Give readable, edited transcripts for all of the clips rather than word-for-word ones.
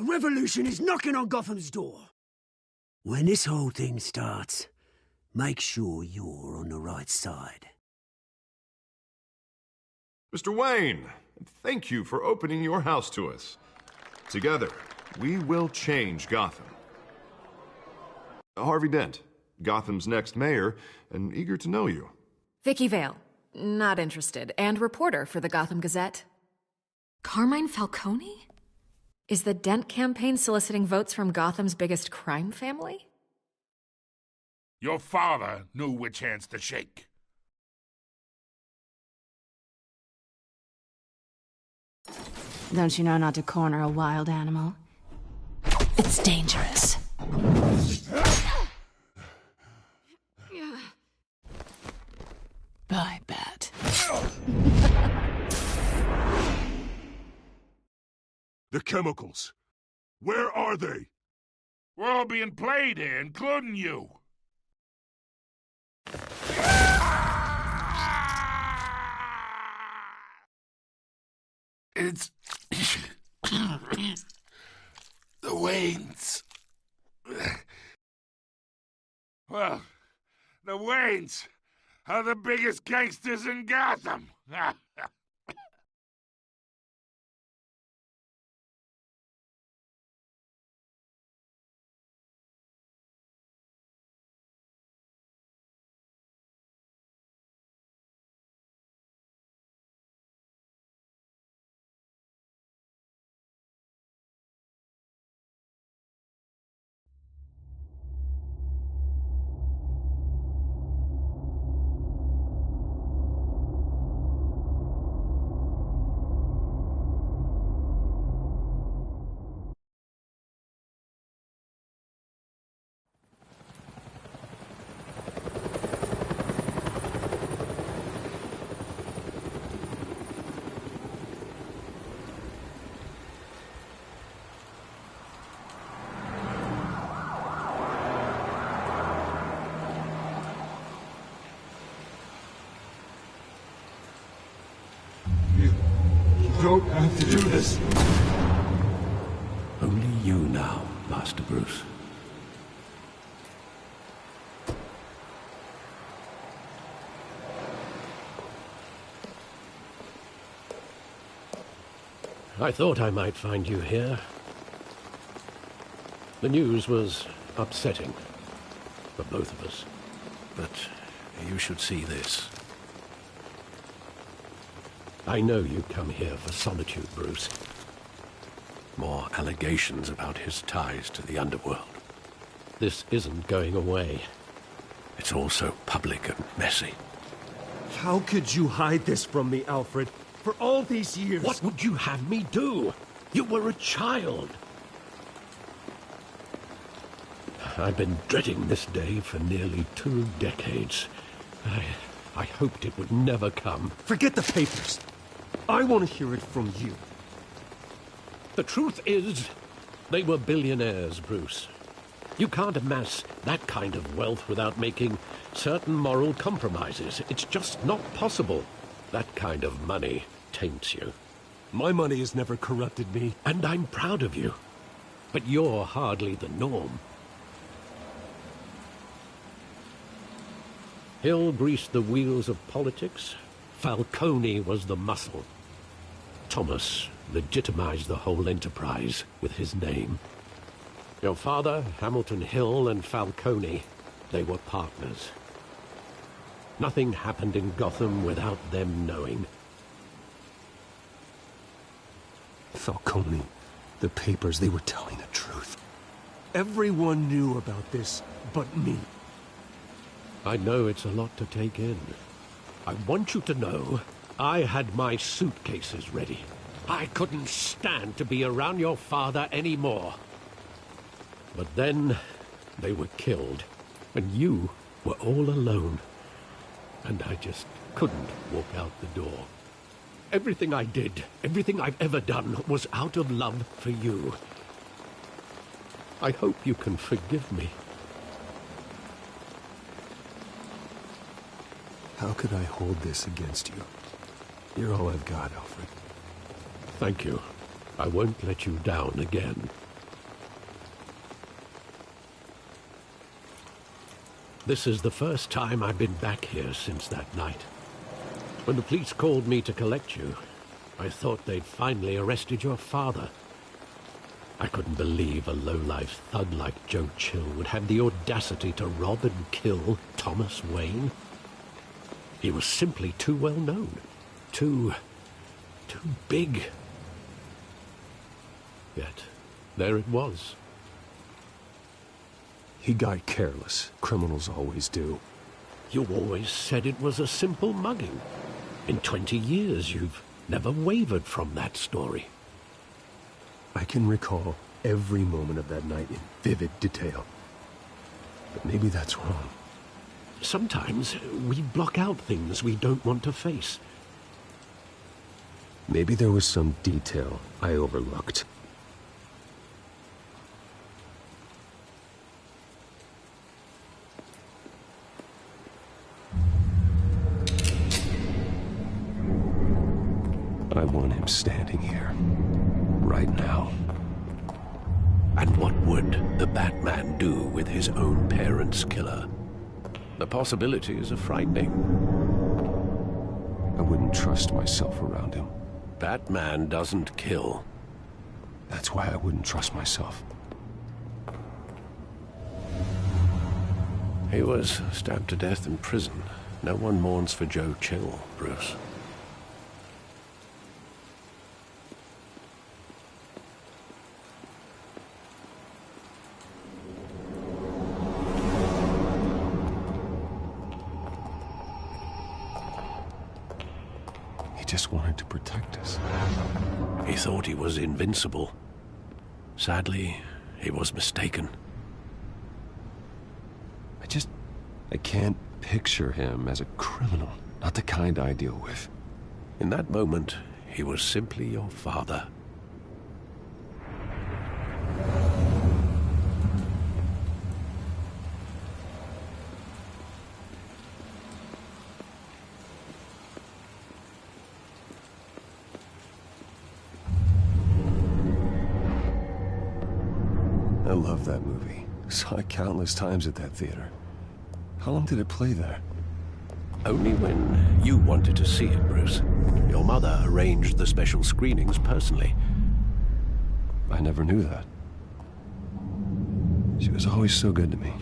A revolution is knocking on Gotham's door. When this whole thing starts, make sure you're on the right side. Mr. Wayne, thank you for opening your house to us. Together, we will change Gotham. Harvey Dent, Gotham's next mayor, and eager to know you. Vicky Vale, not interested, and reporter for the Gotham Gazette. Carmine Falcone? Is the Dent campaign soliciting votes from Gotham's biggest crime family? Your father knew which hands to shake. Don't you know not to corner a wild animal? It's dangerous. I bet. The chemicals. Where are they? We're all being played here, including you. It's... the Waynes. Well, the Waynes are the biggest gangsters in Gotham. You don't have to do this. Only you now, Master Bruce. I thought I might find you here. The news was upsetting for both of us. But you should see this. I know you come here for solitude, Bruce. More allegations about his ties to the underworld. This isn't going away. It's all so public and messy. How could you hide this from me, Alfred? For all these years... What would you have me do? You were a child. I've been dreading this day for nearly 2 decades. I hoped it would never come. Forget the papers. I want to hear it from you. The truth is, they were billionaires, Bruce. You can't amass that kind of wealth without making certain moral compromises. It's just not possible. That kind of money taints you. My money has never corrupted me. And I'm proud of you. But you're hardly the norm. Hill greased the wheels of politics. Falcone was the muscle. Thomas legitimized the whole enterprise with his name. Your father, Hamilton Hill, and Falcone, they were partners. Nothing happened in Gotham without them knowing. Falcone, the papers, they were telling the truth. Everyone knew about this but me. I know it's a lot to take in. I want you to know I had my suitcases ready. I couldn't stand to be around your father anymore. But then they were killed, and you were all alone. And I just couldn't walk out the door. Everything I did, everything I've ever done, was out of love for you. I hope you can forgive me. How could I hold this against you? You're all I've got, Alfred. Thank you. I won't let you down again. This is the first time I've been back here since that night. When the police called me to collect you, I thought they'd finally arrested your father. I couldn't believe a low-life thug like Joe Chill would have the audacity to rob and kill Thomas Wayne. He was simply too well known. Too big. Yet, there it was. He got careless. Criminals always do. You always said it was a simple mugging. In 20 years, you've never wavered from that story. I can recall every moment of that night in vivid detail. But maybe that's wrong. Sometimes we block out things we don't want to face. Maybe there was some detail I overlooked. I want him standing here, right now. And what would the Batman do with his own parents' killer? The possibilities are frightening. I wouldn't trust myself around him. Batman doesn't kill. That's why I wouldn't trust myself. He was stabbed to death in prison. No one mourns for Joe Chill, Bruce. He just wanted to protect us. He thought he was invincible. Sadly, he was mistaken. I can't picture him as a criminal. Not the kind I deal with. In that moment, he was simply your father. I love that movie. Saw it countless times at that theater. How long did it play there? Only when you wanted to see it, Bruce. Your mother arranged the special screenings personally. I never knew that. She was always so good to me.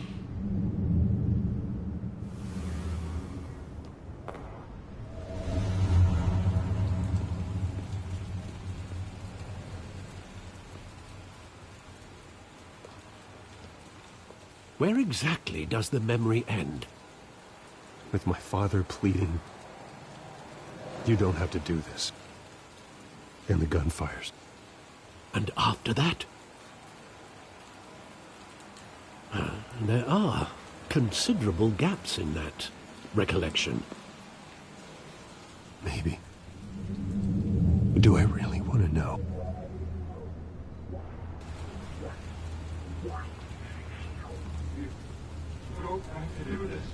Where exactly does the memory end? With my father pleading, "You don't have to do this." And the gunfires. And after that? There are considerable gaps in that recollection. Maybe. Do I really want to know? You don't have to do this.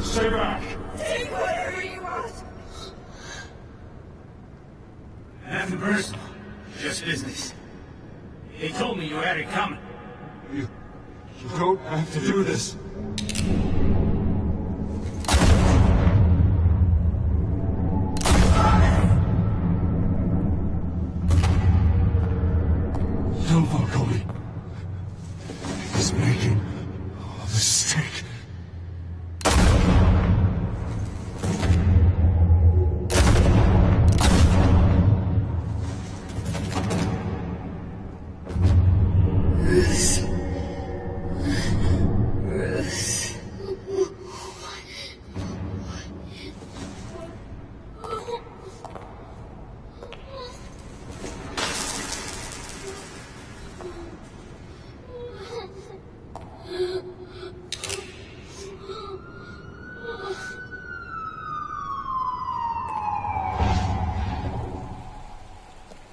Stay back! Take whatever you want! Nothing personal, just business. They told me you had it coming. You don't have to do this. Don't follow me. He's making a mistake.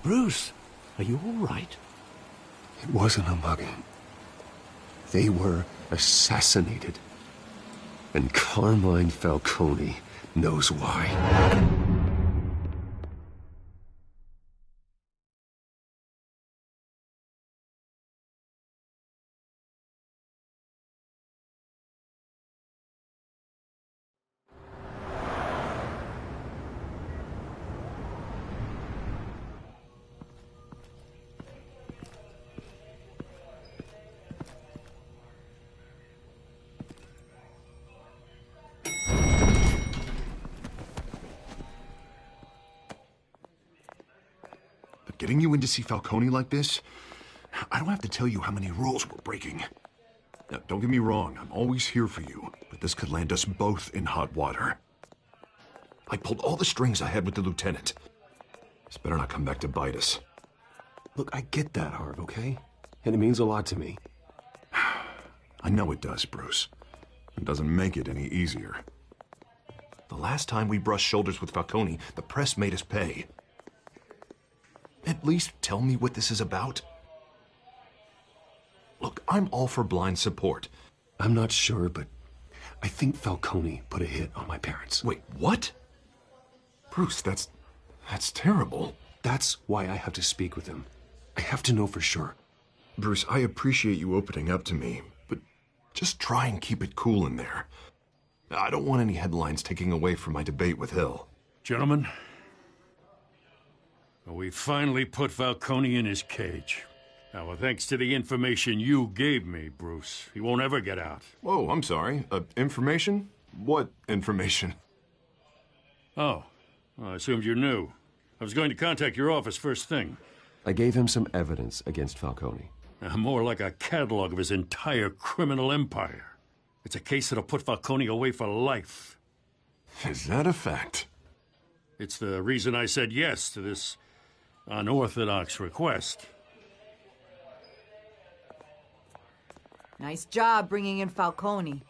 Bruce, are you all right? It wasn't a mugging. They were assassinated. And Carmine Falcone knows why. But getting you in to see Falcone like this, I don't have to tell you how many rules we're breaking. Now, don't get me wrong, I'm always here for you, but this could land us both in hot water. I pulled all the strings I had with the lieutenant. This better not come back to bite us. Look, I get that, Harv, okay? And it means a lot to me. I know it does, Bruce. It doesn't make it any easier. The last time we brushed shoulders with Falcone, the press made us pay. At least tell me what this is about. Look, I'm all for blind support. I'm not sure, but I think Falcone put a hit on my parents. Wait, what? Bruce, that's terrible. That's why I have to speak with him. I have to know for sure. Bruce, I appreciate you opening up to me, but just try and keep it cool in there. I don't want any headlines taking away from my debate with Hill. Gentlemen, we finally put Falcone in his cage. Now, thanks to the information you gave me, Bruce, he won't ever get out. Whoa, I'm sorry. Information? What information? Oh, well, I assumed you knew. I was going to contact your office first thing. I gave him some evidence against Falcone. More like a catalog of his entire criminal empire. It's a case that'll put Falcone away for life. Is that a fact? It's the reason I said yes to this unorthodox request. Nice job bringing in Falcone.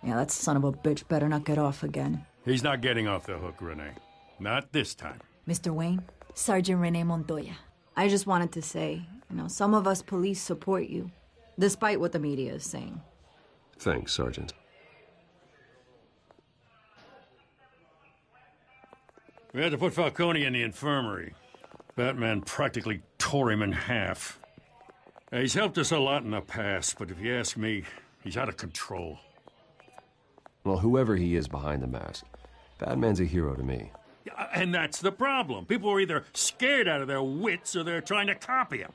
Yeah, that son of a bitch better not get off again. He's not getting off the hook, Renee. Not this time. Mr. Wayne, Sergeant Renee Montoya. I just wanted to say, some of us police support you, despite what the media is saying. Thanks, Sergeant. We had to put Falcone in the infirmary. Batman practically tore him in half. He's helped us a lot in the past, but if you ask me, he's out of control. Well, whoever he is behind the mask, Batman's a hero to me. Yeah, and that's the problem. People are either scared out of their wits or they're trying to copy him.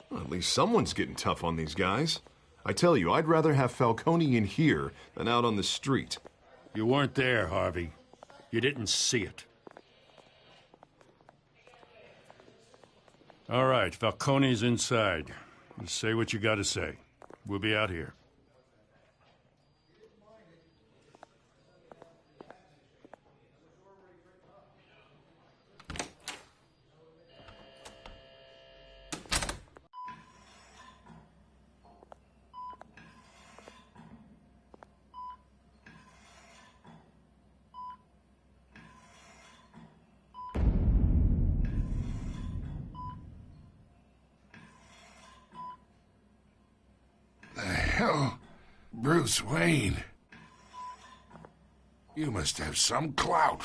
Well, at least someone's getting tough on these guys. I tell you, I'd rather have Falcone in here than out on the street. You weren't there, Harvey. You didn't see it. All right, Falcone's inside. You say what you gotta say. We'll be out here. Hell, Bruce Wayne. You must have some clout.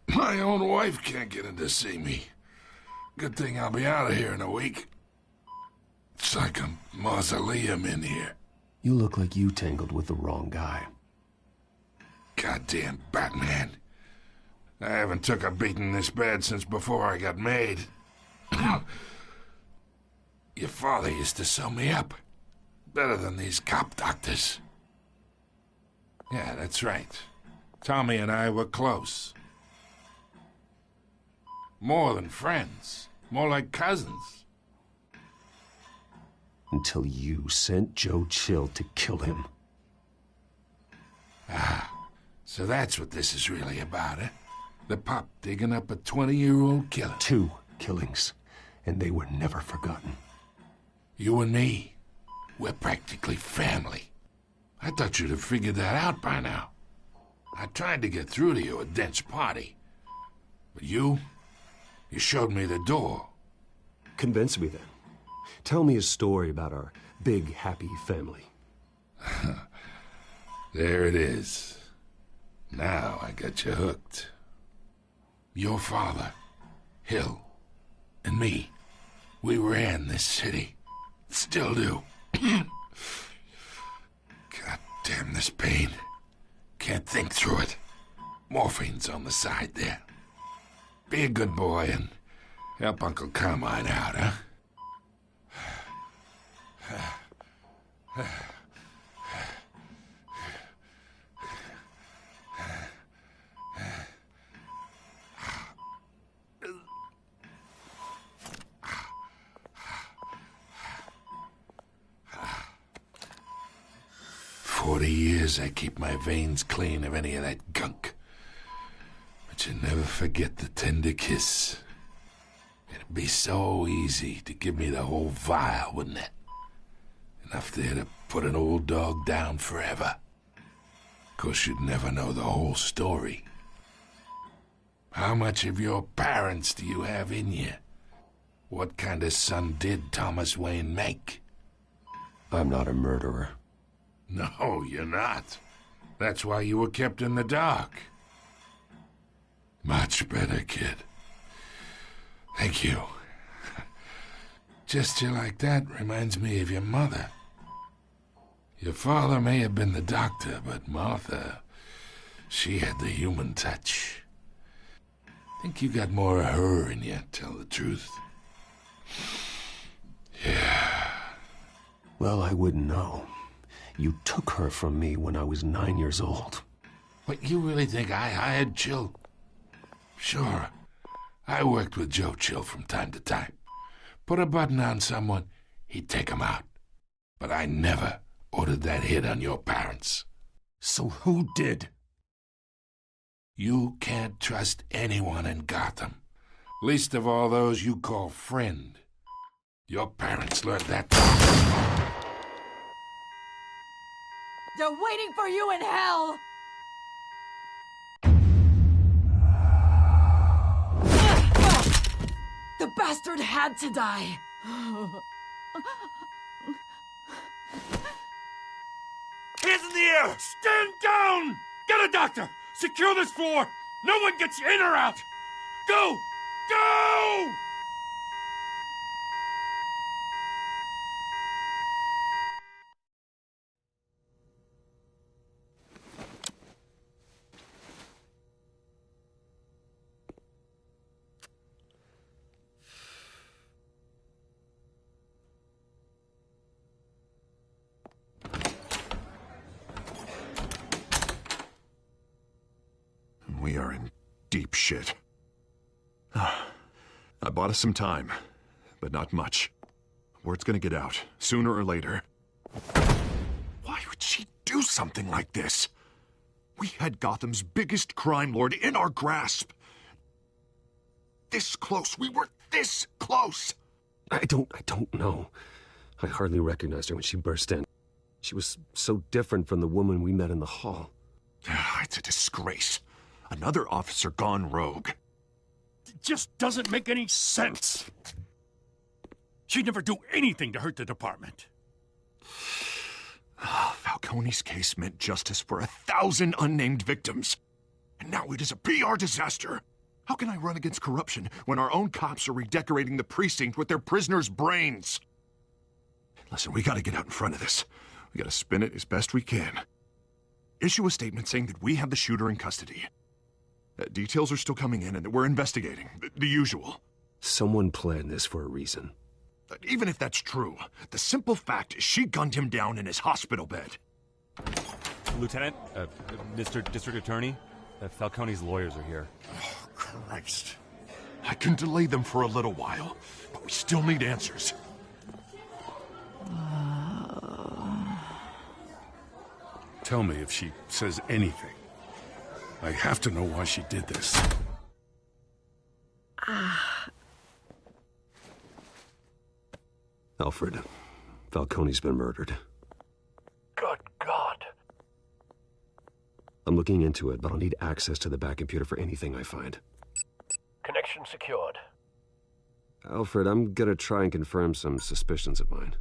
My own wife can't get in to see me. Good thing I'll be out of here in a week. It's like a mausoleum in here. You look like you tangled with the wrong guy. Goddamn Batman. I haven't took a beating this bad since before I got made. Your father used to sew me up. Better than these cop doctors. Yeah, that's right. Tommy and I were close. More than friends. More like cousins. Until you sent Joe Chill to kill him. Ah, so that's what this is really about, eh? The pop digging up a 20-year-old killer. 2 killings, and they were never forgotten. You and me, we're practically family. I thought you'd have figured that out by now. I tried to get through to you at Dent's party. But you showed me the door. Convince me then. Tell me a story about our big, happy family. There it is. Now I got you hooked. Your father, Hill, and me, we ran this city. Still do. God damn this pain. Can't think through it. Morphine's on the side there. Be a good boy and help Uncle Carmine out, huh? 40 years I keep my veins clean of any of that gunk. But you never forget the tender kiss. It'd be so easy to give me the whole vial, wouldn't it? Enough there to put an old dog down forever. Of course, you'd never know the whole story. How much of your parents do you have in you? What kind of son did Thomas Wayne make? I'm not a murderer. No, you're not. That's why you were kept in the dark. Much better, kid. Thank you. Gesture like that reminds me of your mother. Your father may have been the doctor, but Martha, she had the human touch. Think you got more of her in you, tell the truth. Yeah. Well, I wouldn't know. You took her from me when I was 9 years old. What, you really think I hired Chill? Sure. I worked with Joe Chill from time to time. Put a button on someone, he'd take him out. But I never ordered that hit on your parents. So who did? You can't trust anyone in Gotham. Least of all those you call friend. Your parents learned that. They're waiting for you in hell! The bastard had to die! Hands in the air! Stand down! Get a doctor! Secure this floor! No one gets in or out! Go! Go! We are in deep shit. I bought us some time, but not much. Word's gonna get out, sooner or later. Why would she do something like this? We had Gotham's biggest crime lord in our grasp. This close. We were this close. I don't know. I hardly recognized her when she burst in. She was so different from the woman we met in the hall. It's a disgrace. Another officer gone rogue. It just doesn't make any sense. She'd never do anything to hurt the department. Falcone's case meant justice for 1,000 unnamed victims. And now it is a PR disaster. How can I run against corruption when our own cops are redecorating the precinct with their prisoners' brains? Listen, we gotta get out in front of this. We gotta spin it as best we can. Issue a statement saying that we have the shooter in custody. Details are still coming in and that we're investigating. The usual. Someone planned this for a reason. Even if that's true, the simple fact is she gunned him down in his hospital bed. Lieutenant, Mr. District Attorney, Falcone's lawyers are here. Oh, Christ. I can delay them for a little while, but we still need answers. Tell me if she says anything. I have to know why she did this. Alfred, Falcone's been murdered. Good God. I'm looking into it, but I'll need access to the back computer for anything I find. Connection secured. Alfred, I'm gonna try and confirm some suspicions of mine.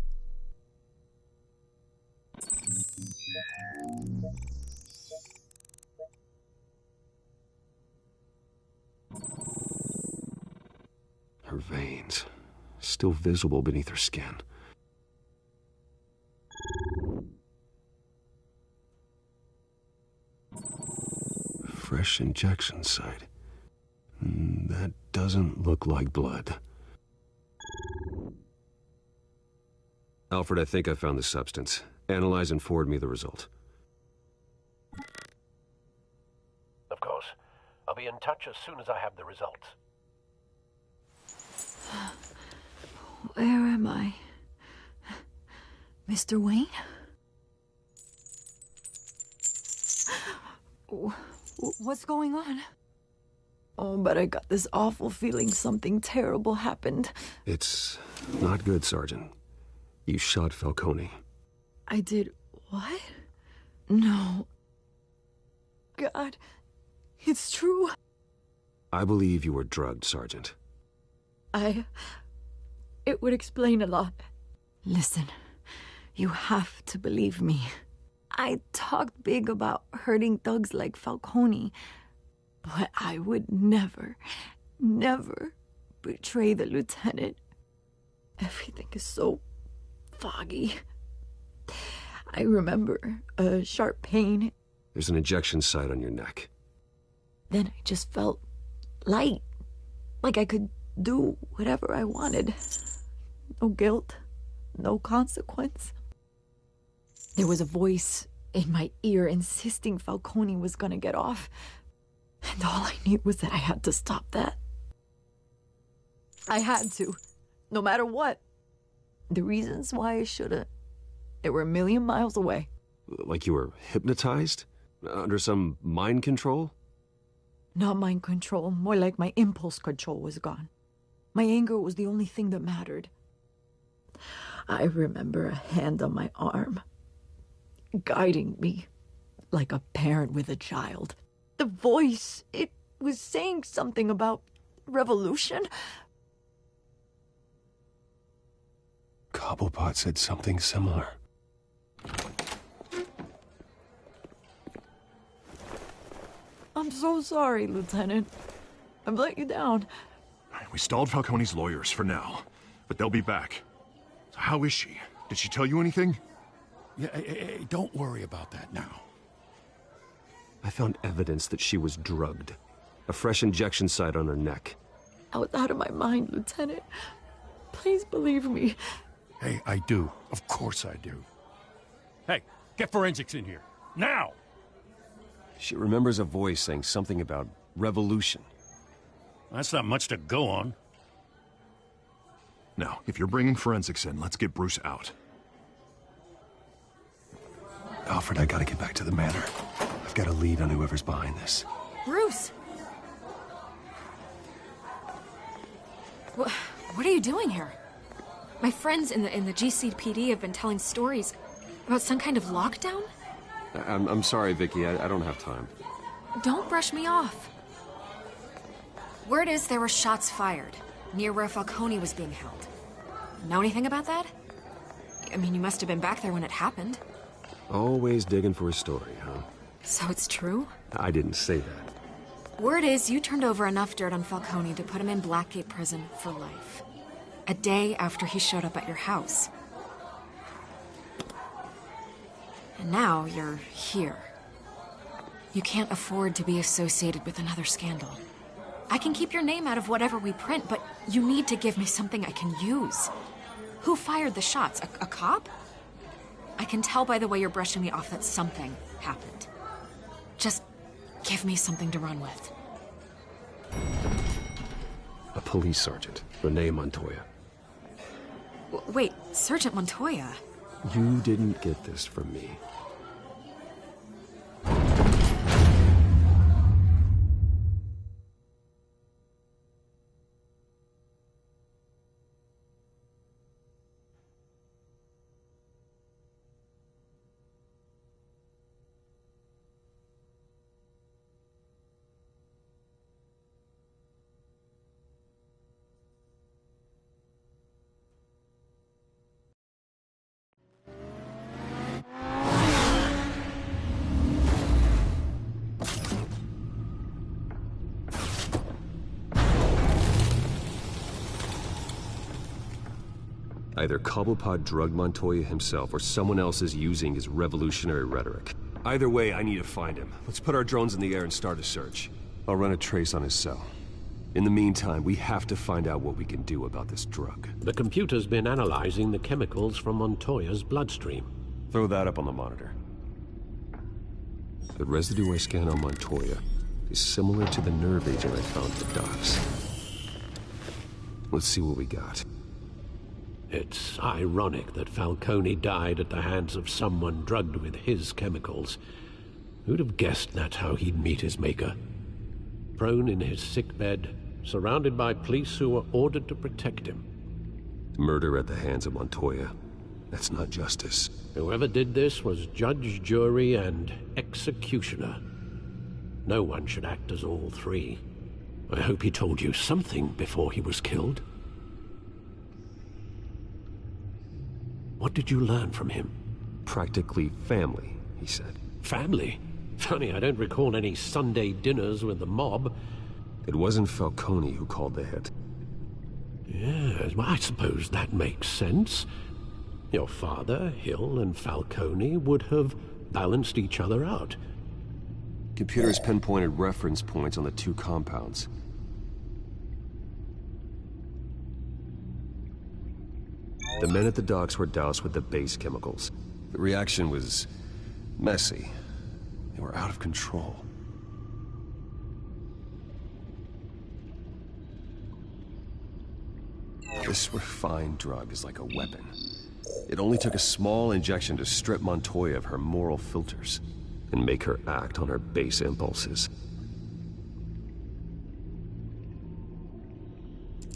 veins, still visible beneath her skin. Fresh injection site. That doesn't look like blood. Alfred, I think I found the substance. Analyze and forward me the result. Of course. I'll be in touch as soon as I have the results. Where am I? Mr. Wayne? What's going on? Oh, but I got this awful feeling something terrible happened. It's not good, Sergeant. You shot Falcone. I did what? No. God, it's true. I believe you were drugged, Sergeant. It would explain a lot. Listen, you have to believe me. I talked big about hurting thugs like Falcone, but I would never, never betray the lieutenant. Everything is so foggy. I remember a sharp pain. There's an injection site on your neck. Then I just felt light, like I could do whatever I wanted. No guilt, no consequence. There was a voice in my ear insisting Falcone was gonna get off. And all I knew was that I had to stop that. I had to, no matter what. The reasons why I shouldn't, they were a million miles away. Like you were hypnotized? Under some mind control? Not mind control, more like my impulse control was gone. My anger was the only thing that mattered. I remember a hand on my arm, guiding me like a parent with a child. The voice, it was saying something about revolution. Cobblepot said something similar. I'm so sorry, Lieutenant. I've let you down. We stalled Falcone's lawyers for now, but they'll be back. So how is she? Did she tell you anything? Yeah, hey, don't worry about that now. I found evidence that she was drugged. A fresh injection site on her neck. I was out of my mind, Lieutenant. Please believe me. Hey, I do. Of course I do. Hey, get forensics in here. Now! She remembers a voice saying something about revolution. That's not much to go on. Now, if you're bringing forensics in, let's get Bruce out. Alfred, I gotta get back to the manor. I've got a lead on whoever's behind this. Bruce! What are you doing here? My friends in the GCPD have been telling stories about some kind of lockdown? I'm sorry, Vicky. I don't have time. Don't brush me off. Word is there were shots fired near where Falcone was being held. Know anything about that? I mean, you must have been back there when it happened. Always digging for a story, huh? So it's true? I didn't say that. Word is you turned over enough dirt on Falcone to put him in Blackgate Prison for life. A day after he showed up at your house. And now you're here. You can't afford to be associated with another scandal. I can keep your name out of whatever we print, but you need to give me something I can use. Who fired the shots? A cop? I can tell by the way you're brushing me off that something happened. Just give me something to run with. A police sergeant, Renee Montoya. Wait, Sergeant Montoya? You didn't get this from me. Either Cobblepot drugged Montoya himself, or someone else is using his revolutionary rhetoric. Either way, I need to find him. Let's put our drones in the air and start a search. I'll run a trace on his cell. In the meantime, we have to find out what we can do about this drug. The computer's been analyzing the chemicals from Montoya's bloodstream. Throw that up on the monitor. The residue I scanned on Montoya is similar to the nerve agent I found at the docks. Let's see what we got. It's ironic that Falcone died at the hands of someone drugged with his chemicals. Who'd have guessed that's how he'd meet his maker? Prone in his sickbed, surrounded by police who were ordered to protect him. Murder at the hands of Montoya. That's not justice. Whoever did this was judge, jury, and executioner. No one should act as all three. I hope he told you something before he was killed. What did you learn from him? Practically family, he said. Family? Funny, I don't recall any Sunday dinners with the mob. It wasn't Falcone who called the hit. Yes, well, I suppose that makes sense. Your father, Hill, and Falcone would have balanced each other out. Computers pinpointed reference points on the two compounds. The men at the docks were doused with the base chemicals. The reaction was messy. They were out of control. This refined drug is like a weapon. It only took a small injection to strip Montoya of her moral filters and make her act on her base impulses.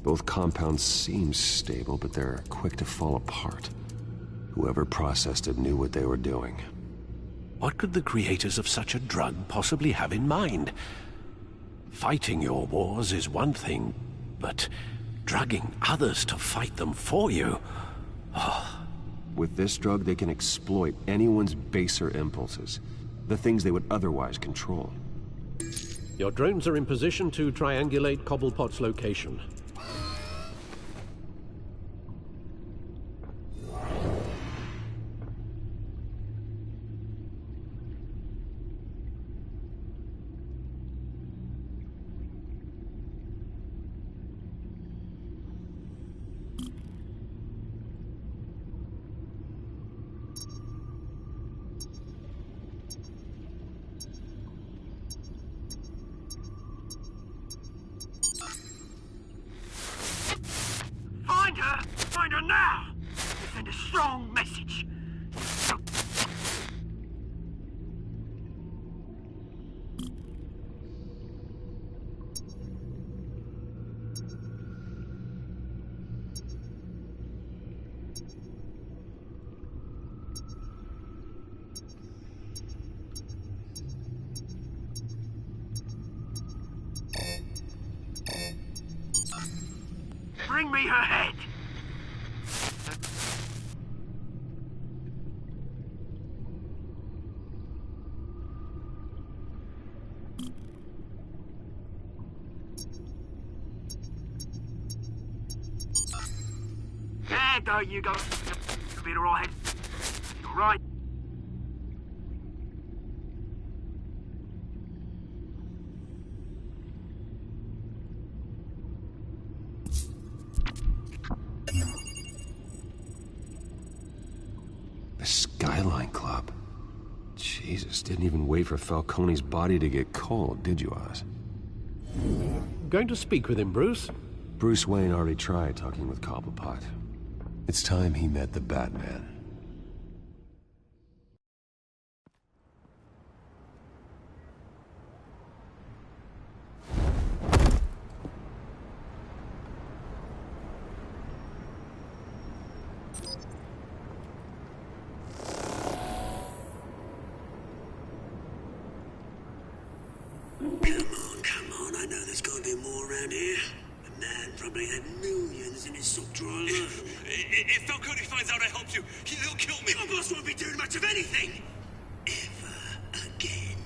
Both compounds seem stable, but they're quick to fall apart. Whoever processed it knew what they were doing. What could the creators of such a drug possibly have in mind? Fighting your wars is one thing, but drugging others to fight them for you? Oh. With this drug, they can exploit anyone's baser impulses, the things they would otherwise control. Your drones are in position to triangulate Cobblepot's location. Find her now! Send a strong message. Bring me her head! There you go. You'll be alright. You're right. The Skyline Club. Jesus, didn't even wait for Falcone's body to get cold, did you, Oz? Going to speak with him, Bruce? Bruce Wayne already tried talking with Cobblepot. It's time he met the Batman. Come on, I know there's gotta be more around here. The man probably had millions in his sock drawer alone. If Falcone finds out I helped you, he'll kill me. Your boss won't be doing much of anything! Ever again.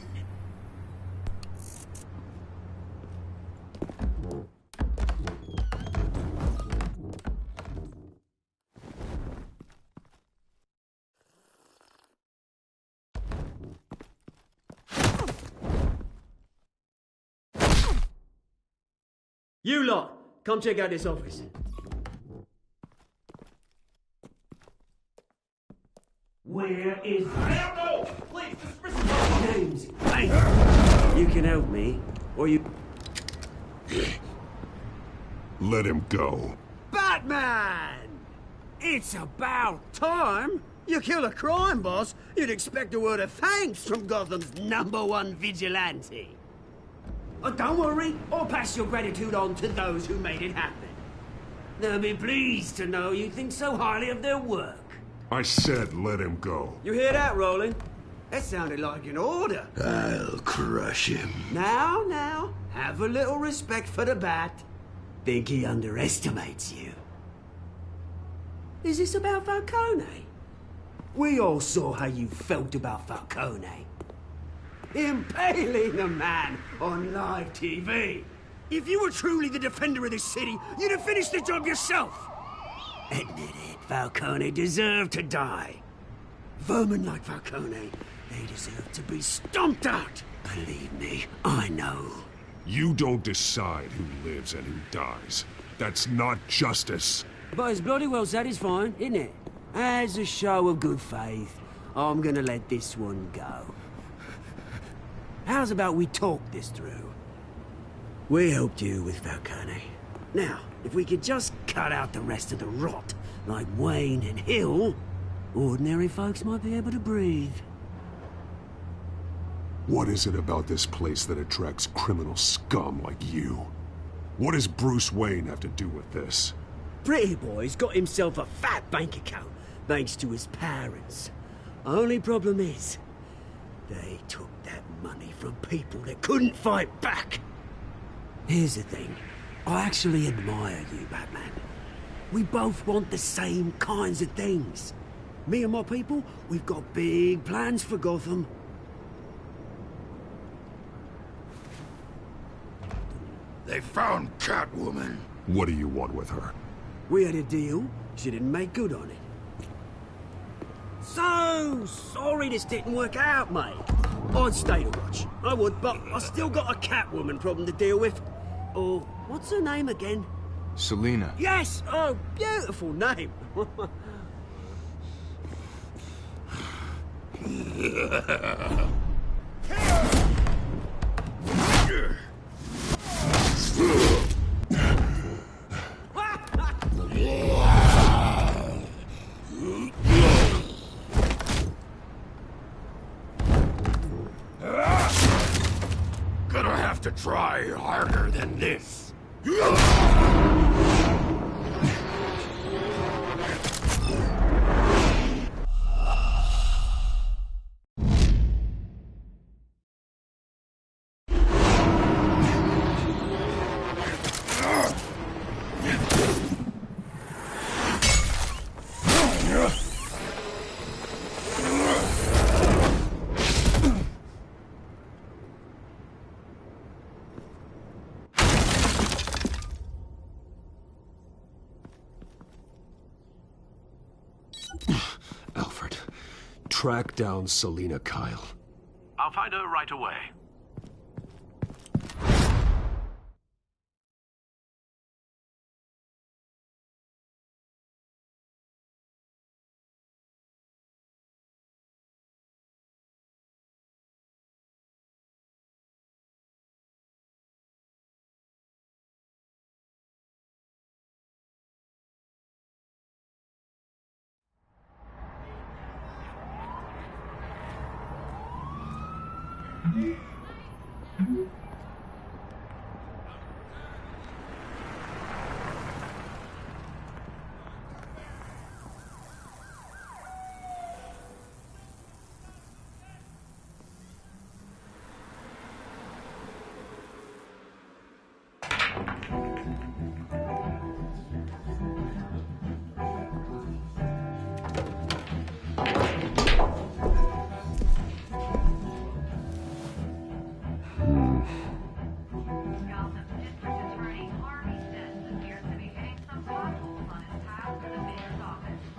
You lot, come check out this office. Where is... No! Please, dismiss James, hey! You can help me, or you... Let him go. Batman! It's about time! You kill a crime boss, you'd expect a word of thanks from Gotham's #1 vigilante. Oh, don't worry, I'll pass your gratitude on to those who made it happen. They'll be pleased to know you think so highly of their work. I said let him go. You hear that, Roland? That sounded like an order. I'll crush him. Now, have a little respect for the Bat. Think he underestimates you. Is this about Falcone? We all saw how you felt about Falcone. Impaling a man on live TV. If you were truly the defender of this city, you'd have finished the job yourself. Admit it, Falcone deserved to die. Vermin like Falcone, they deserve to be stomped out. Believe me, I know. You don't decide who lives and who dies. That's not justice. But it's bloody well satisfying, isn't it? As a show of good faith, I'm gonna let this one go. How's about we talk this through? We helped you with Falcone. Now, if we could just cut out the rest of the rot, like Wayne and Hill, ordinary folks might be able to breathe. What is it about this place that attracts criminal scum like you? What does Bruce Wayne have to do with this? Pretty Boy's got himself a fat bank account, thanks to his parents. Only problem is, they took that money from people that couldn't fight back. Here's the thing. I actually admire you, Batman. We both want the same kinds of things. Me and my people, we've got big plans for Gotham. They found Catwoman. What do you want with her? We had a deal. She didn't make good on it. So sorry this didn't work out, mate. I'd stay to watch. I would, but I still got a Catwoman problem to deal with. Oh, what's her name again? Selina. Yes! Oh, beautiful name. Gonna have to try harder than this. Alfred, track down Selina Kyle. I'll find her right away.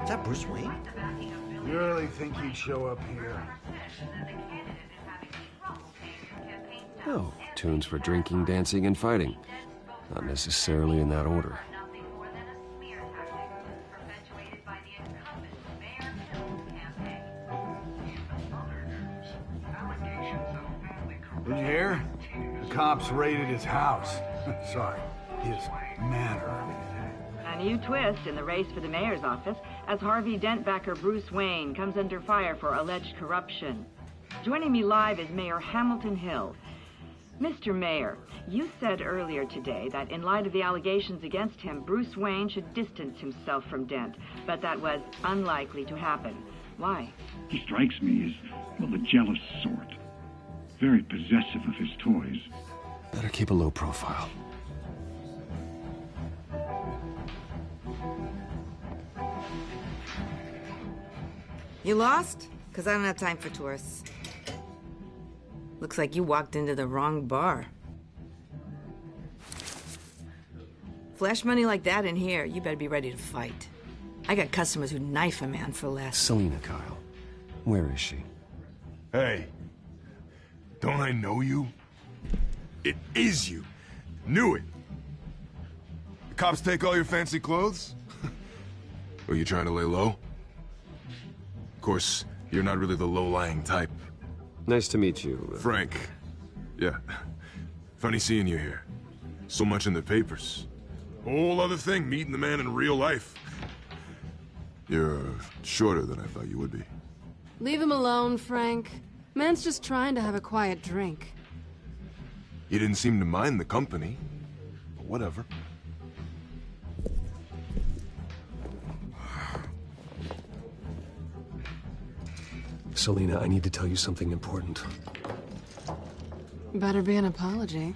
Is that Bruce Wayne? You really think he'd show up here? Oh, tunes for drinking, dancing, and fighting. Not necessarily in that order. Did you hear? The cops raided his house. Sorry, his manor. A new twist in the race for the mayor's office as Harvey Dent backer Bruce Wayne comes under fire for alleged corruption. Joining me live is Mayor Hamilton Hill. Mr. Mayor, you said earlier today that in light of the allegations against him, Bruce Wayne should distance himself from Dent, but that was unlikely to happen. Why? He strikes me as, well, the jealous sort. Very possessive of his toys. Better keep a low profile. You lost? Because I don't have time for tourists. Looks like you walked into the wrong bar. Flash money like that in here, you better be ready to fight. I got customers who knife a man for less. Selina, Kyle. Where is she? Hey. Don't I know you? It is you. Knew it. The cops take all your fancy clothes? Are you trying to lay low? Of course, you're not really the low-lying type. Nice to meet you. Frank. Yeah. Funny seeing you here. So much in the papers. Whole other thing, meeting the man in real life. You're shorter than I thought you would be. Leave him alone, Frank. Man's just trying to have a quiet drink. You didn't seem to mind the company. But whatever. Selina, I need to tell you something important. Better be an apology.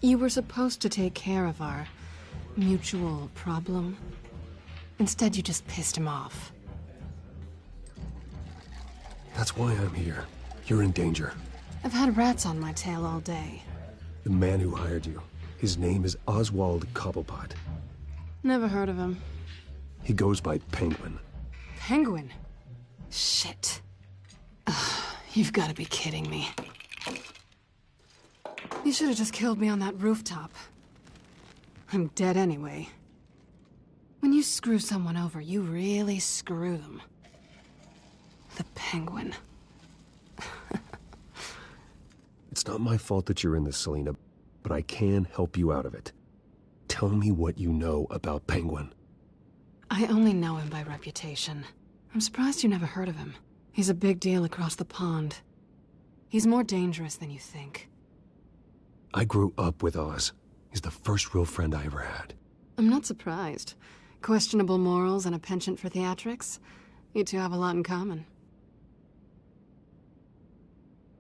You were supposed to take care of our mutual problem. Instead, you just pissed him off. That's why I'm here. You're in danger. I've had rats on my tail all day. The man who hired you, his name is Oswald Cobblepot. Never heard of him. He goes by Penguin. Penguin? Shit. Ugh, you've got to be kidding me. You should have just killed me on that rooftop. I'm dead anyway. When you screw someone over, you really screw them. The Penguin. It's not my fault that you're in this, Selina, but I can help you out of it. Tell me what you know about Penguin. I only know him by reputation. I'm surprised you never heard of him. He's a big deal across the pond. He's more dangerous than you think. I grew up with Oz. He's the first real friend I ever had. I'm not surprised. Questionable morals and a penchant for theatrics. You two have a lot in common.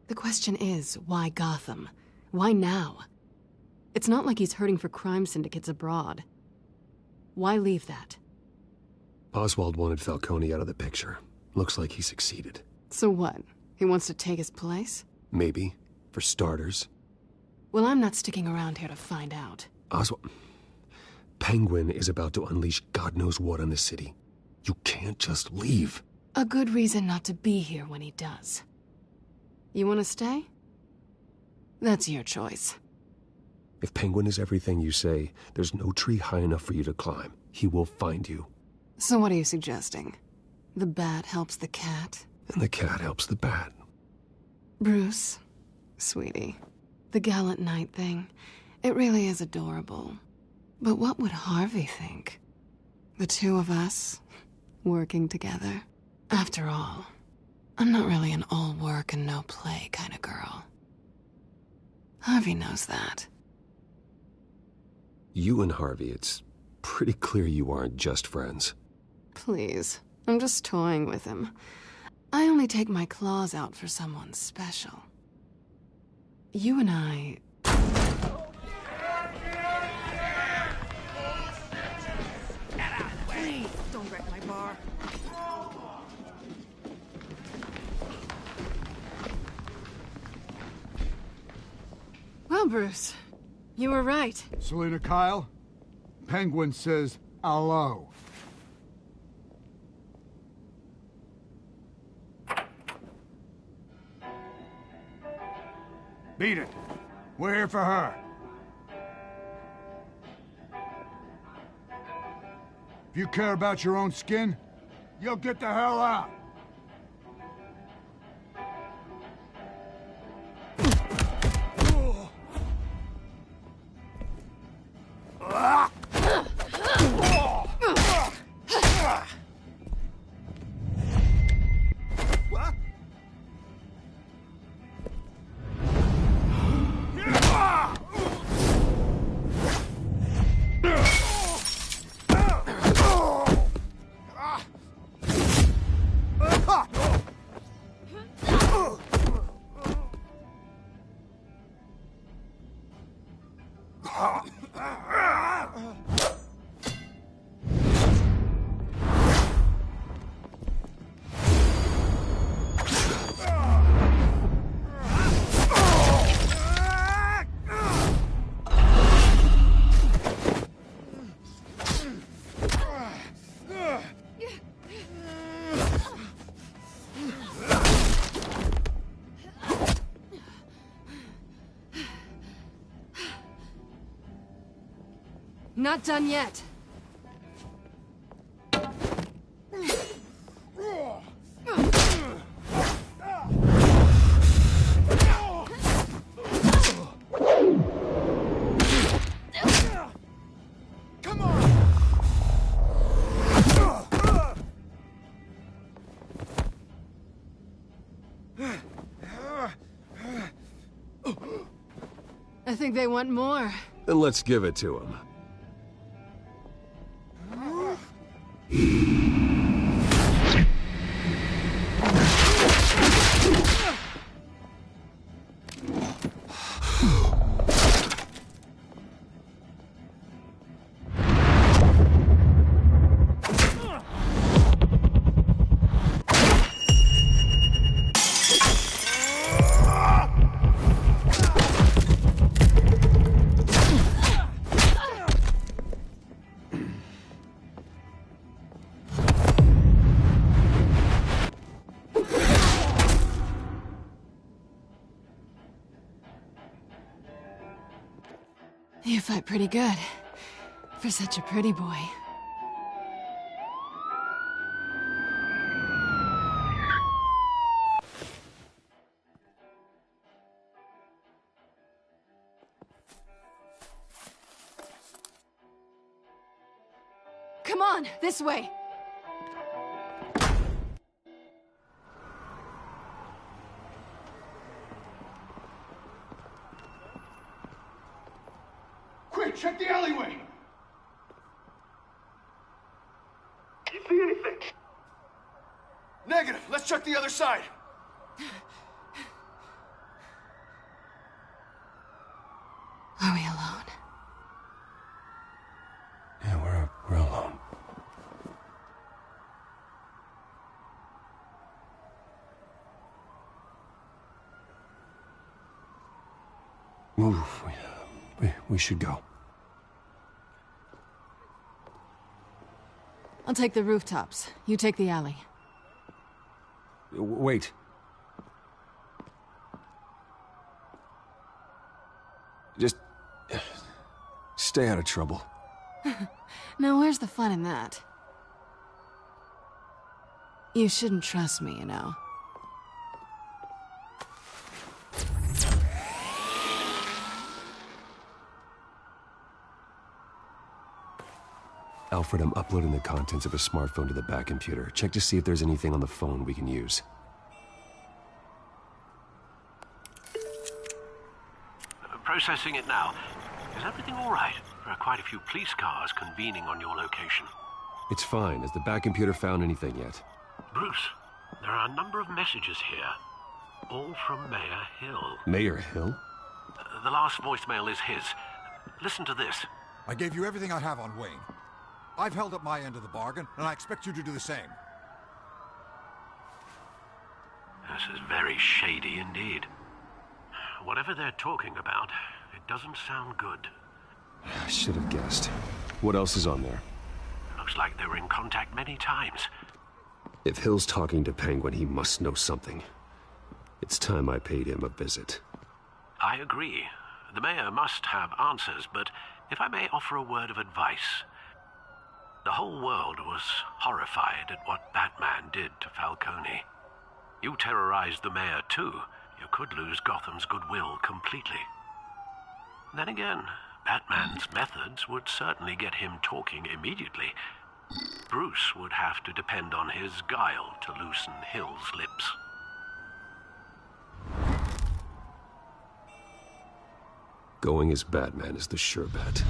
The question is, why Gotham? Why now? It's not like he's hurting for crime syndicates abroad. Why leave that? Oswald wanted Falcone out of the picture. Looks like he succeeded. So what? He wants to take his place? Maybe. For starters. Well, I'm not sticking around here to find out. Oswald... Penguin is about to unleash God knows what on the city. You can't just leave. A good reason not to be here when he does. You want to stay? That's your choice. If Penguin is everything you say, there's no tree high enough for you to climb. He will find you. So what are you suggesting? The bat helps the cat? And the cat helps the bat. Bruce, sweetie, the gallant knight thing, it really is adorable. But what would Harvey think? The two of us, working together? After all, I'm not really an all work and no play kind of girl. Harvey knows that. You and Harvey, it's pretty clear you aren't just friends. Please, I'm just toying with him. I only take my claws out for someone special. You and I... Please, don't wreck my bar. Well, Bruce, you were right. Selina Kyle, Penguin says hello. Beat it. We're here for her. If you care about your own skin, you'll get the hell out. Not done yet. I think they want more. Then let's give it to them. You fight pretty good. For such a pretty boy. Come on, this way! Quick, check the alleyway! You see anything? Negative. Let's check the other side. Are we alone? Yeah, we're alone. Move. We should go. I'll take the rooftops. You take the alley. Wait. Just stay out of trouble. Now, where's the fun in that? You shouldn't trust me, you know. Alfred, I'm uploading the contents of a smartphone to the back computer. Check to see if there's anything on the phone we can use. Processing it now. Is everything all right? There are quite a few police cars convening on your location. It's fine. Has the back computer found anything yet? Bruce, there are a number of messages here. All from Mayor Hill. Mayor Hill? The last voicemail is his. Listen to this. I gave you everything I have on Wayne. I've held up my end of the bargain, and I expect you to do the same. This is very shady indeed. Whatever they're talking about, it doesn't sound good. I should have guessed. What else is on there? Looks like they were in contact many times. If Hill's talking to Penguin, he must know something. It's time I paid him a visit. I agree. The mayor must have answers, but if I may offer a word of advice, The whole world was horrified at what Batman did to Falcone. You terrorized the mayor too. You could lose Gotham's goodwill completely. Then again, Batman's methods would certainly get him talking immediately. Bruce would have to depend on his guile to loosen Hill's lips. Going as Batman is the sure bet.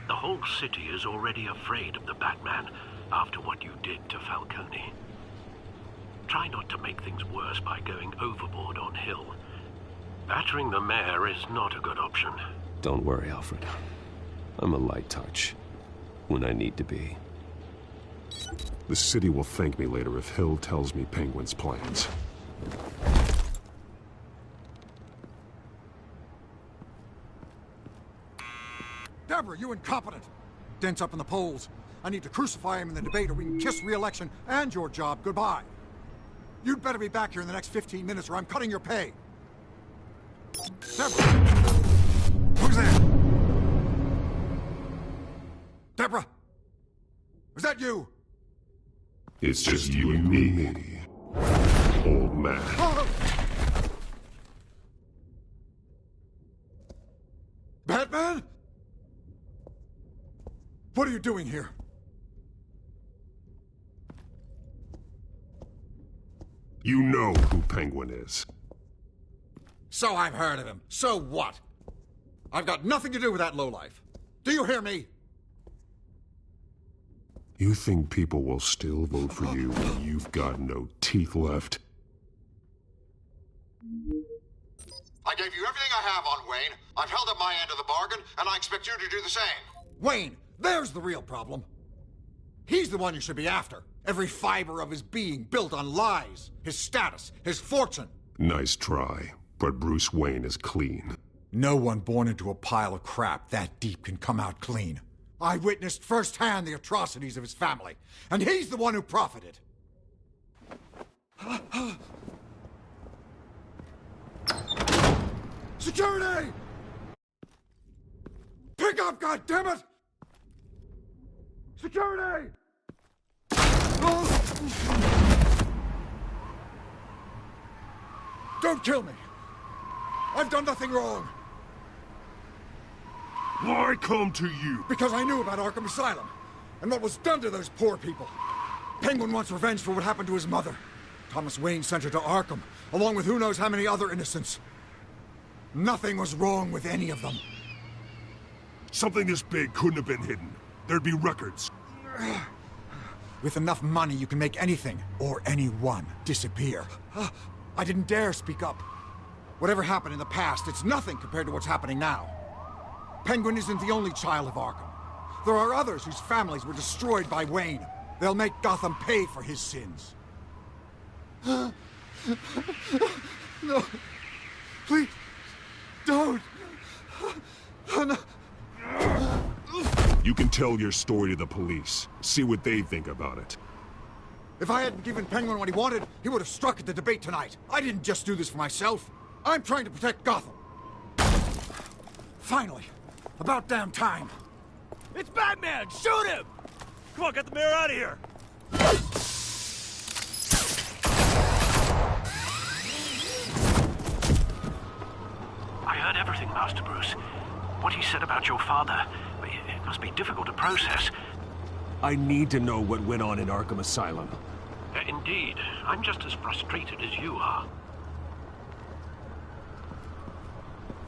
The whole city is already afraid of the Batman after what you did to Falcone. Try not to make things worse by going overboard on Hill. Battering the mayor is not a good option. Don't worry, Alfred. I'm a light touch. When I need to be. The city will thank me later if Hill tells me Penguin's plans. Deborah, you incompetent! Dent's up in the polls. I need to crucify him in the debate or we can kiss re-election and your job goodbye. You'd better be back here in the next 15 minutes or I'm cutting your pay. Deborah! Who's there? Deborah! Was that you? It's just you and me, old man. Oh! Batman? What are you doing here? You know who Penguin is. So I've heard of him. So what? I've got nothing to do with that lowlife. Do you hear me? You think people will still vote for you when you've got no teeth left? I gave you everything I have on Wayne. I've held up my end of the bargain, and I expect you to do the same. Wayne, there's the real problem. He's the one you should be after. Every fiber of his being built on lies, his status, his fortune. Nice try, but Bruce Wayne is clean. No one born into a pile of crap that deep can come out clean. I witnessed firsthand the atrocities of his family, and he's the one who profited. Security! Pick up, goddammit! Security! Don't kill me! I've done nothing wrong! Why come to you? Because I knew about Arkham Asylum, and what was done to those poor people. Penguin wants revenge for what happened to his mother. Thomas Wayne sent her to Arkham, along with who knows how many other innocents. Nothing was wrong with any of them. Something this big couldn't have been hidden. There'd be records. With enough money, you can make anything, or anyone, disappear. I didn't dare speak up. Whatever happened in the past, it's nothing compared to what's happening now. Penguin isn't the only child of Arkham. There are others whose families were destroyed by Wayne. They'll make Gotham pay for his sins. No. Please. Don't. No. You can tell your story to the police. See what they think about it. If I hadn't given Penguin what he wanted, he would have struck at the debate tonight. I didn't just do this for myself. I'm trying to protect Gotham. Finally. About damn time. It's Batman! Shoot him! Come on, get the mayor out of here! I heard everything, Master Bruce. What he said about your father, it must be difficult to process. I need to know what went on in Arkham Asylum. Indeed. I'm just as frustrated as you are.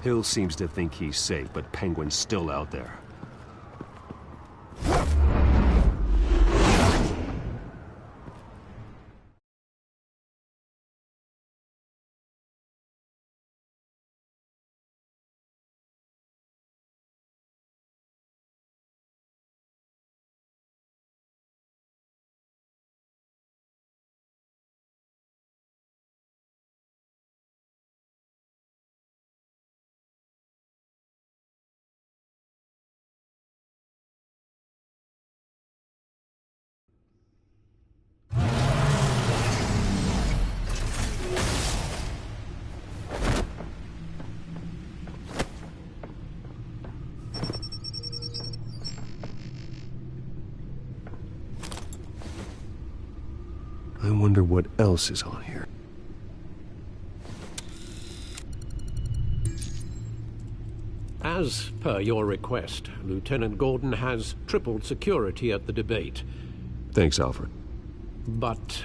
Hill seems to think he's safe, but Penguin's still out there. I wonder what else is on here. As per your request, Lieutenant Gordon has tripled security at the debate. Thanks, Alfred. But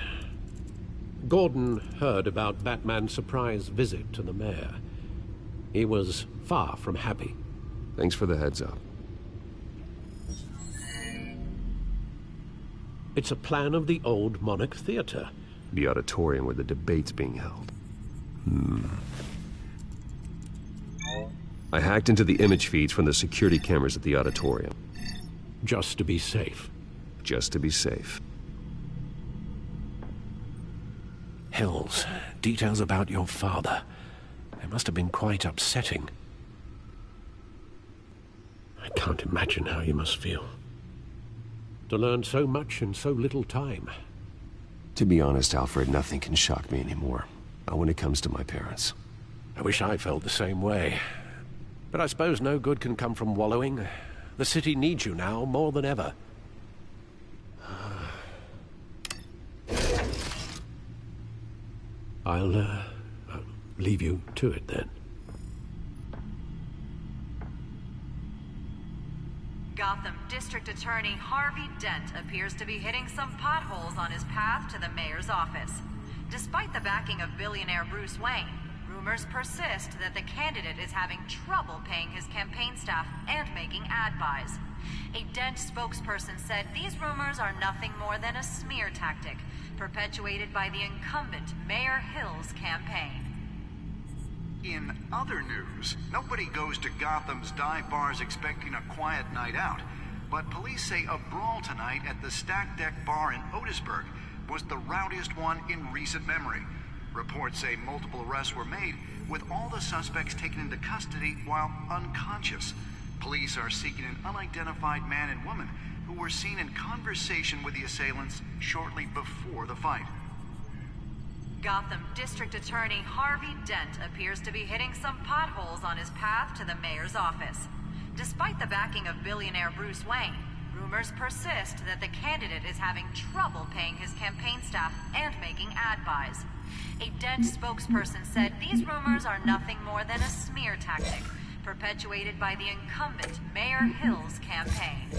Gordon heard about Batman's surprise visit to the mayor. He was far from happy. Thanks for the heads up. It's a plan of the old Monarch Theater. The auditorium where the debate's being held. I hacked into the image feeds from the security cameras at the auditorium. Just to be safe. Just to be safe. Hills, details about your father. They must have been quite upsetting. I can't imagine how you must feel. To learn so much in so little time. To be honest, Alfred, nothing can shock me anymore. Not when it comes to my parents. I wish I felt the same way. But I suppose no good can come from wallowing. The city needs you now more than ever. I'll leave you to it then. Gotham District Attorney Harvey Dent appears to be hitting some potholes on his path to the mayor's office. Despite the backing of billionaire Bruce Wayne, rumors persist that the candidate is having trouble paying his campaign staff and making ad buys. A Dent spokesperson said these rumors are nothing more than a smear tactic, perpetuated by the incumbent Mayor Hill's campaign. In other news, nobody goes to Gotham's dive bars expecting a quiet night out, but police say a brawl tonight at the Stack Deck Bar in Otisburg was the rowdiest one in recent memory. Reports say multiple arrests were made, with all the suspects taken into custody while unconscious. Police are seeking an unidentified man and woman who were seen in conversation with the assailants shortly before the fight. Gotham District Attorney Harvey Dent appears to be hitting some potholes on his path to the mayor's office. Despite the backing of billionaire Bruce Wayne, rumors persist that the candidate is having trouble paying his campaign staff and making ad buys. A Dent spokesperson said these rumors are nothing more than a smear tactic, perpetuated by the incumbent Mayor Hill's campaign.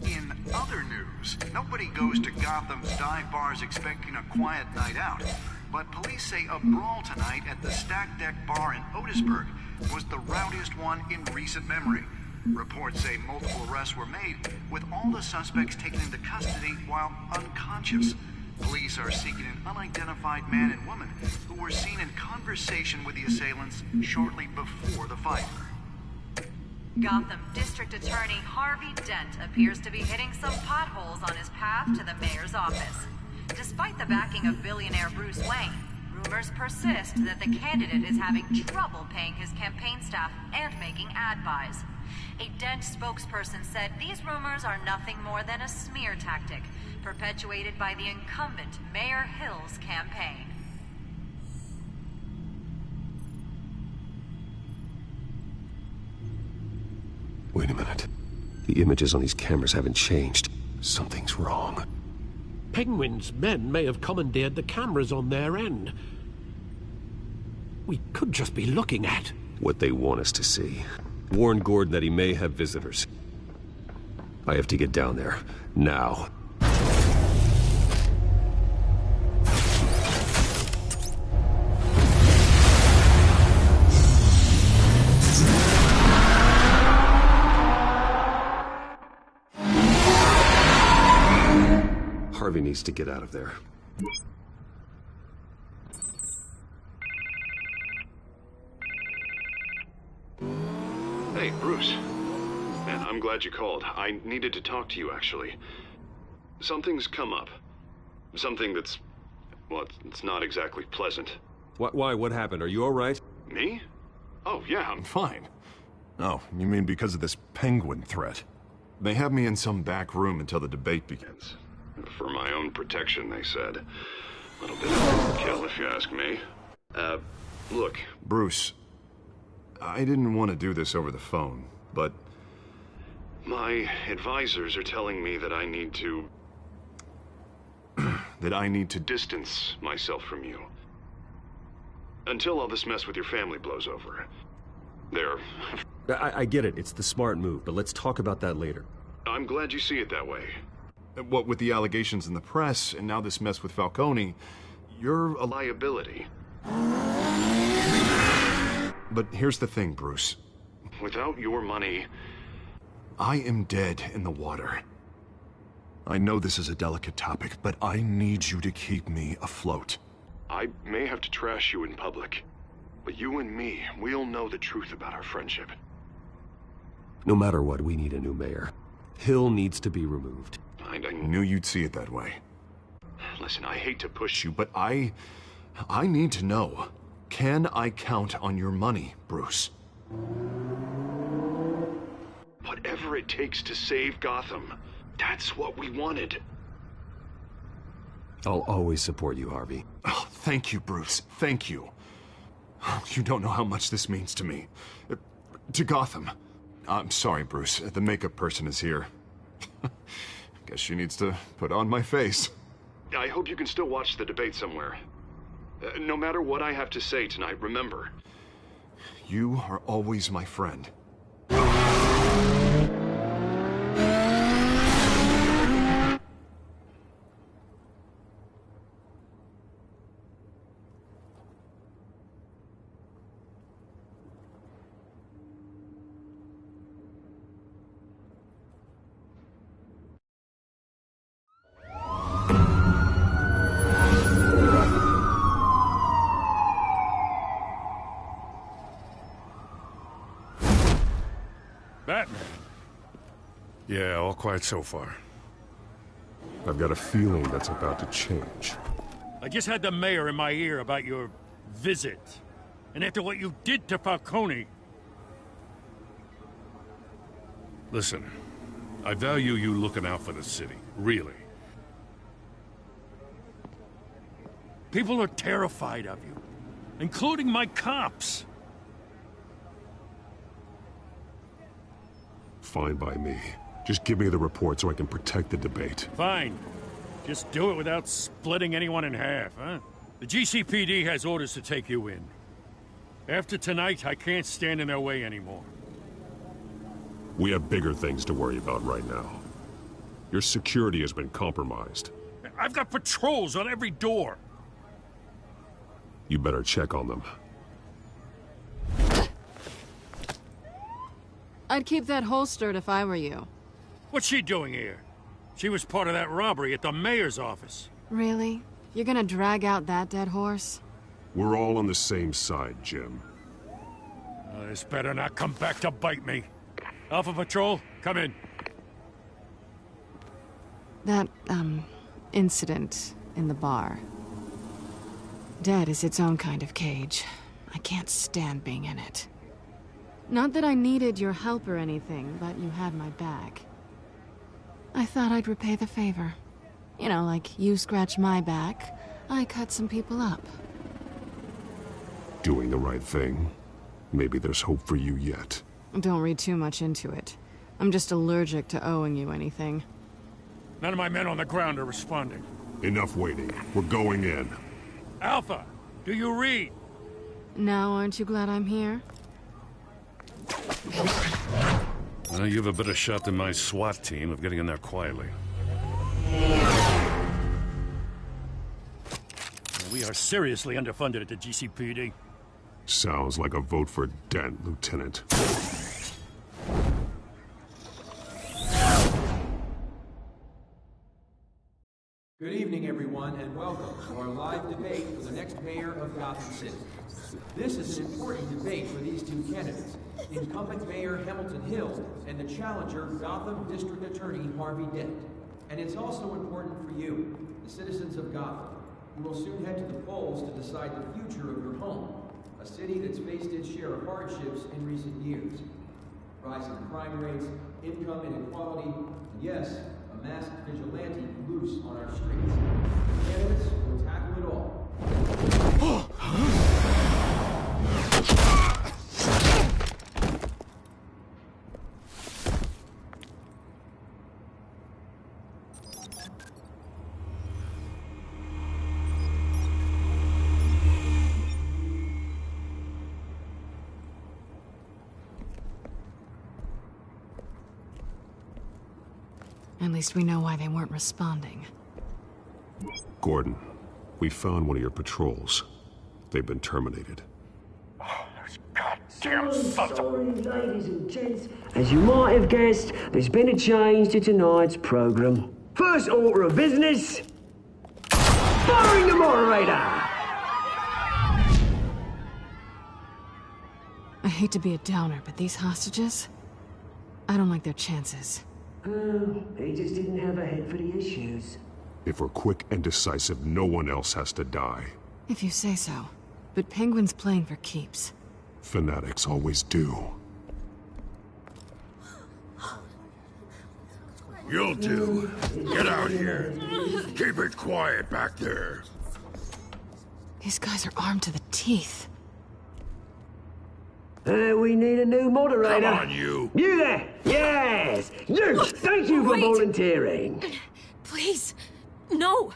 In other news, nobody goes to Gotham's dive bars expecting a quiet night out, but police say a brawl tonight at the Stack Deck Bar in Otisburg was the rowdiest one in recent memory. Reports say multiple arrests were made, with all the suspects taken into custody while unconscious. Police are seeking an unidentified man and woman who were seen in conversation with the assailants shortly before the fight. Gotham District Attorney Harvey Dent appears to be hitting some potholes on his path to the mayor's office. Despite the backing of billionaire Bruce Wayne, rumors persist that the candidate is having trouble paying his campaign staff and making ad buys. A Dent spokesperson said these rumors are nothing more than a smear tactic, perpetuated by the incumbent Mayor Hill's campaign. Wait a minute. The images on these cameras haven't changed. Something's wrong. Penguin's men may have commandeered the cameras on their end. We could just be looking at what they want us to see. Warn Gordon that he may have visitors. I have to get down there. Now. Harvey needs to get out of there. Hey, Bruce. Man, I'm glad you called. I needed to talk to you, actually. Something's come up. Something that's... well, it's not exactly pleasant. Why? What happened? Are you all right? Me? Oh, yeah, I'm fine. Oh, you mean because of this penguin threat? They have me in some back room until the debate begins. For my own protection, they said. A little bit of overkill, if you ask me. Look. Bruce, I didn't want to do this over the phone, but... my advisors are telling me that I need to... that I need to distance myself from you. Until all this mess with your family blows over. There. I get it. It's the smart move, but let's talk about that later. I'm glad you see it that way. What with the allegations in the press, and now this mess with Falcone, you're a liability. But here's the thing, Bruce. Without your money, I am dead in the water. I know this is a delicate topic, but I need you to keep me afloat. I may have to trash you in public, but you and me, we'll know the truth about our friendship. No matter what, we need a new mayor. Hill needs to be removed. I knew you'd see it that way. Listen, I hate to push you, but I need to know. Can I count on your money, Bruce? Whatever it takes to save Gotham, that's what we wanted. I'll always support you, Harvey. Oh, thank you, Bruce. Thank you. You don't know how much this means to me. To Gotham. I'm sorry, Bruce. The makeup person is here. Guess she needs to put on my face. I hope you can still watch the debate somewhere. No matter what I have to say tonight, remember, you are always my friend. Batman. Yeah, all quiet so far. I've got a feeling that's about to change. I just had the mayor in my ear about your visit. And after what you did to Falcone... Listen, I value you looking out for the city. Really. People are terrified of you. Including my cops. Fine by me. Just give me the report so I can protect the debate. Fine. Just do it without splitting anyone in half, huh? The GCPD has orders to take you in. After tonight, I can't stand in their way anymore. We have bigger things to worry about right now. Your security has been compromised. I've got patrols on every door. You better check on them. I'd keep that holstered if I were you. What's she doing here? She was part of that robbery at the mayor's office. Really? You're gonna drag out that dead horse? We're all on the same side, Jim. This better not come back to bite me. Alpha Patrol, come in. That, incident in the bar. Dead is its own kind of cage. I can't stand being in it. Not that I needed your help or anything, but you had my back. I thought I'd repay the favor. You know, like you scratch my back, I cut some people up. Doing the right thing. Maybe there's hope for you yet. Don't read too much into it. I'm just allergic to owing you anything. None of my men on the ground are responding. Enough waiting. We're going in. Alpha, do you read? Now, aren't you glad I'm here? Well, you have a better shot than my SWAT team of getting in there quietly. We are seriously underfunded at the GCPD. Sounds like a vote for Dent, Lieutenant. Good evening, everyone, and welcome to our live debate for the next mayor of Gotham City. This is an important debate for these two candidates, incumbent Mayor Hamilton Hill and the challenger, Gotham District Attorney Harvey Dent. And it's also important for you, the citizens of Gotham, who will soon head to the polls to decide the future of your home, a city that's faced its share of hardships in recent years. Rising crime rates, income inequality, and yes, a masked vigilante loose on our streets. Candidates will tackle it all. At least we know why they weren't responding. Gordon, we found one of your patrols. They've been terminated. Damn sorry, ladies and gents. As you might have guessed, there's been a change to tonight's program. First order of business, firing the moderator! I hate to be a downer, but these hostages, I don't like their chances. He just didn't have a head for the issues. If we're quick and decisive, no one else has to die. If you say so. But Penguin's playing for keeps. Fanatics always do. You'll do. Get out here. Keep it quiet back there. These guys are armed to the teeth. We need a new moderator. Come on, you. You there! Yes! You! Thank you for volunteering. Please, no.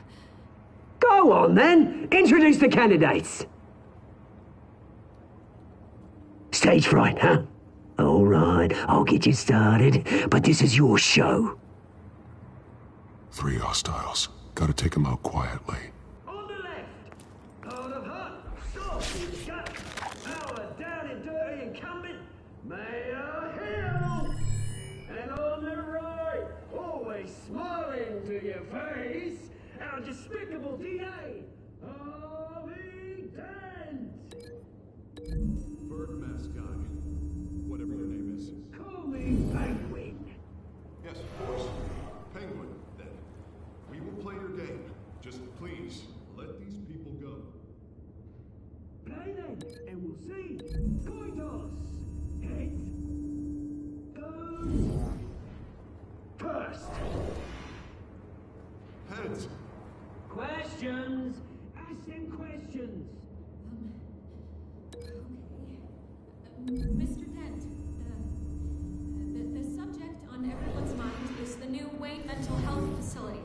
Go on, then. Introduce the candidates. Stage fright, huh? All right, I'll get you started, but this is your show. 3 hostiles. Gotta take them out quietly. On the left, out of hot, soft and gut, our down and dirty incumbent, Mayor Hill. And on the right, always smiling to your face, our despicable DA, Harvey Dent. Bird mascot. Whatever your name is. Call me Penguin. Yes, of course. Penguin, then. We will play your game. Just please, let these people go. Play then, and we'll see. Coin toss. Heads. Goes. First. Heads. Questions. Ask them questions. Mr. Dent, the subject on everyone's mind is the new Wayne Mental Health Facility.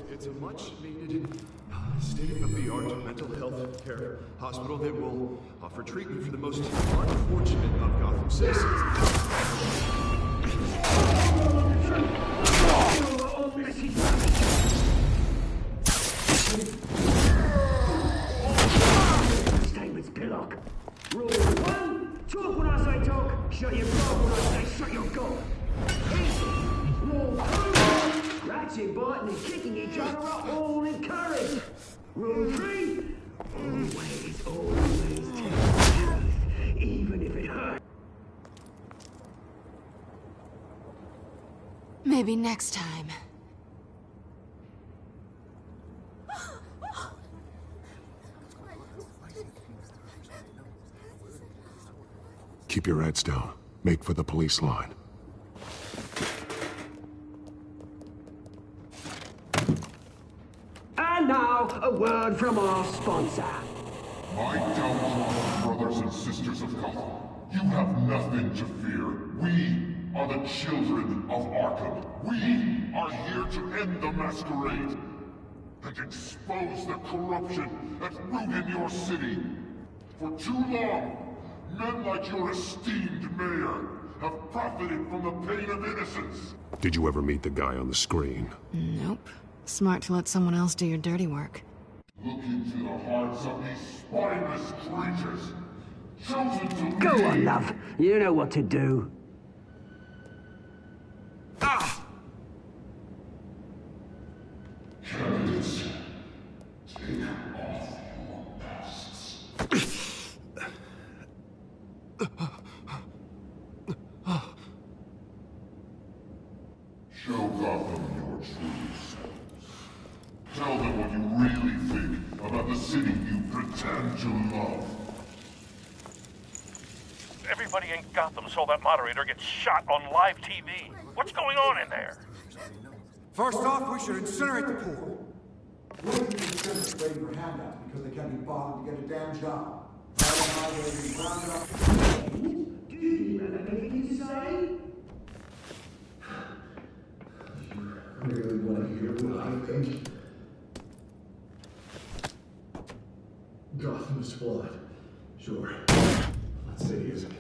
It's a much-needed, state-of-the-art mental health care hospital that will offer treatment for the most unfortunate of Gotham citizens. Statements, Pillock. Rule 1, talk when I say talk, shut your gob when I say shut your gob. Easy. Rule 2, scratching, biting and kicking each other are all encouraged. Rule 3, always tell the truth, even if it hurts. Maybe next time. Keep your heads down. Make for the police line. And now, a word from our sponsor. My downtrodden brothers and sisters of Gotham, you have nothing to fear. We are the children of Arkham. We are here to end the masquerade and expose the corruption that's rooted your city. For too long, men like your esteemed mayor have profited from the pain of innocence. Did you ever meet the guy on the screen? Nope. Smart to let someone else do your dirty work. Look into the hearts of these spineless creatures, chosen to Go lead. on, love. You know what to do. Candidates, take off your masks. Show Gotham your true selves. Tell them what you really think about the city you pretend to love. Everybody in Gotham saw that moderator get shot on live TV. What's going on in there? First off, we should incinerate the poor. We wouldn't incinerate waiting for handouts because they can't be bothered to get a damn job. Do you have anything to say? I really want to hear what I think. Gotham is flawed. Sure. Let's say it isn't.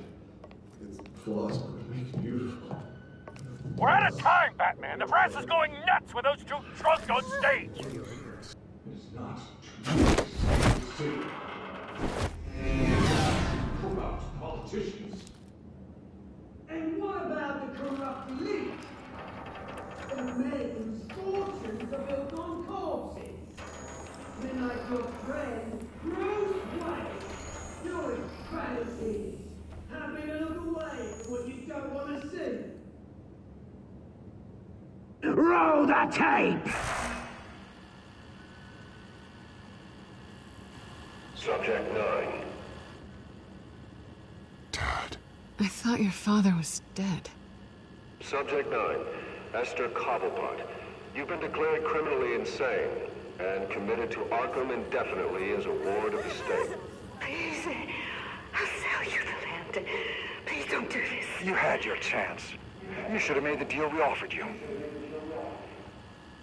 Its flaws would make it beautiful. We're out of time, Batman. The brass is going nuts with those two drunks on stage. Corrupt politicians. And what about the corrupt elite? The men whose fortunes are built on corpses. Men like your friend, Bruce Wayne. Your extravagance. Having a look away from what you don't want to see. Roll the tape! Subject 9. I thought your father was dead. Subject 9. Esther Cobblepot. You've been declared criminally insane and committed to Arkham indefinitely as a ward of the state. Please, I'll sell you the land. Please don't do this. You had your chance. You should have made the deal we offered you.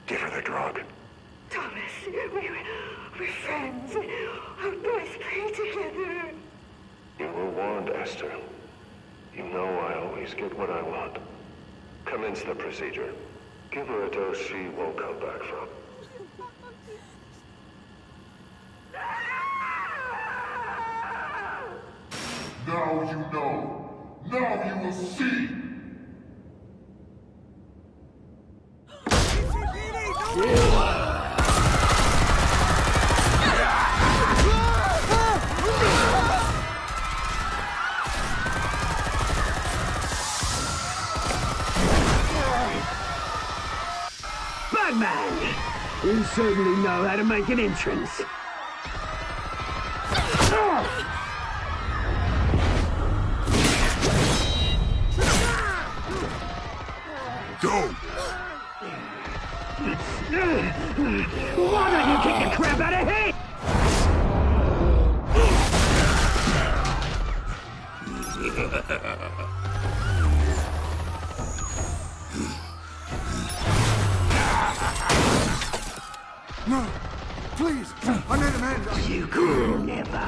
Give her the drug. Thomas, we're friends. Our boys play together. You were warned, Esther. You know I always get what I want. Commence the procedure. Give her a dose she won't come back from. Now you know. Now you will see. Batman! You certainly know how to make an entrance. Go! Why don't you kick the crap out of him? No! Please! I need a man! You could never!